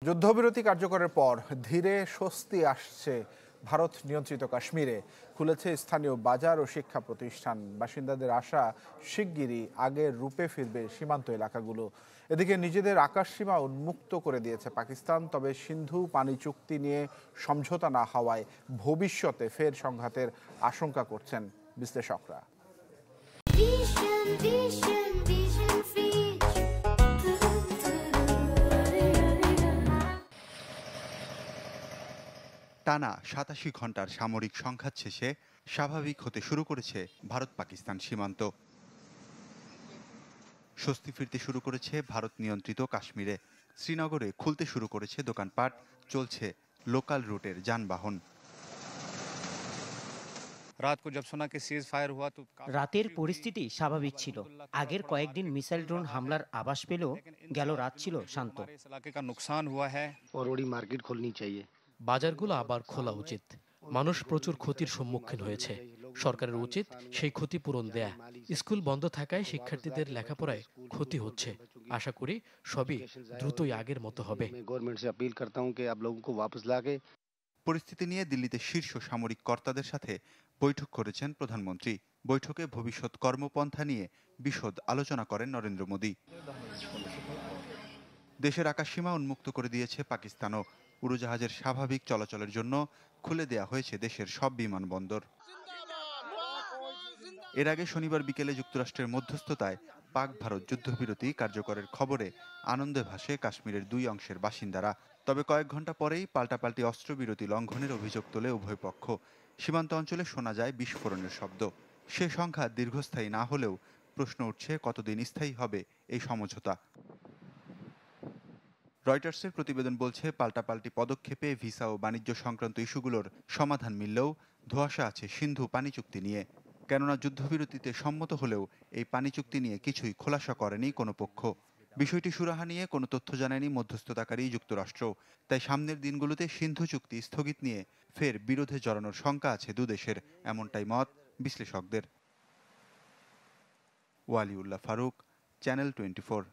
যুদ্ধবিরতি কার্যকরের পর ধীরে স্বস্তি আসছে ভারত নিয়ন্ত্রিত কাশ্মীরে। খুলেছে স্থানীয় বাজার ও শিক্ষা প্রতিষ্ঠান। বাসিন্দাদের আশা, শিগগিরই আগের রূপে ফিরবে সীমান্ত এলাকাগুলো। এদিকে নিজেদের আকাশসীমা উন্মুক্ত করে দিয়েছে পাকিস্তান। তবে সিন্ধু পানি চুক্তি নিয়ে সমঝোতা না হওয়ায় ভবিষ্যতে ফের সংঘাতের আশঙ্কা করছেন বিশ্লেষকরা। টানা ৮৭ ঘন্টার সামরিক সংঘাত শেষে স্বাভাবিক হতে শুরু করেছে ভারত পাকিস্তান সীমান্ত। স্বস্তি ফিরতে শুরু করেছে ভারত নিয়ন্ত্রিত কাশ্মীরে। শ্রীনগরে খুলতে শুরু করেছে দোকানপাট, চলছে লোকাল রুটের যানবাহন। রাতের পরিস্থিতি স্বাভাবিক ছিল। আগের কয়েকদিন মিসাইল ড্রোন হামলার আভাস পেলেও গেল রাত ছিল শান্ত। বাজারগুলো আবার খোলা উচিত। মানুষ প্রচুর ক্ষতির সম্মুখীন হয়েছে। সরকারের উচিত সেই ক্ষতিপূরণ দেয়া। স্কুল বন্ধ থাকায় শিক্ষার্থীদের লেখাপড়ায় ক্ষতি হচ্ছে। আশা করি সবই দ্রুতই আগের মতো হবে। পরিস্থিতি নিয়ে দিল্লিতে শীর্ষ সামরিক কর্তাদের সাথে বৈঠক করেছেন প্রধানমন্ত্রী। বৈঠকে ভবিষ্যৎ কর্মপন্থা নিয়ে বিশদ আলোচনা করেন নরেন্দ্র মোদী। দেশের আকাশসীমা উন্মুক্ত করে দিয়েছে পাকিস্তানও। উড়োজাহাজের স্বাভাবিক চলাচলের জন্য খুলে দেয়া হয়েছে দেশের সব বিমানবন্দর। এর আগে শনিবার বিকেলে যুক্তরাষ্ট্রের মধ্যস্থতায় পাক ভারত যুদ্ধবিরতি কার্যকরের খবরে আনন্দে ভাসে কাশ্মীরের দুই অংশের বাসিন্দারা। তবে কয়েক ঘন্টা পরেই পাল্টাপাল্টি অস্ত্রবিরতি লঙ্ঘনের অভিযোগ তোলে উভয় পক্ষ। সীমান্ত অঞ্চলে শোনা যায় বিস্ফোরণের শব্দ। সে সংঘাত দীর্ঘস্থায়ী না হলেও প্রশ্ন উঠছে কতদিন স্থায়ী হবে এই সমঝোতা। রয়টার্সের প্রতিবেদন বলছে, পাল্টাপাল্টি পদক্ষেপে ভিসা ও বাণিজ্য সংক্রান্ত ইস্যুগুলোর সমাধান মিললেও ধোঁয়াশা আছে সিন্ধু পানি চুক্তি নিয়ে। কেননা যুদ্ধবিরতিতে সম্মত হলেও এই পানি চুক্তি নিয়ে কিছুই খোলাসা করেনি কোনো পক্ষ। বিষয়টি সুরাহা নিয়ে কোনো তথ্য জানায়নি মধ্যস্থতাকারী যুক্তরাষ্ট্র। তাই সামনের দিনগুলোতে সিন্ধু চুক্তি স্থগিত নিয়ে ফের বিরোধে জড়ানোর শঙ্কা আছে দুদেশের, এমনটাই মত বিশ্লেষকদের। ওয়ালিউল্লাহ ফারুক, চ্যানেল 24।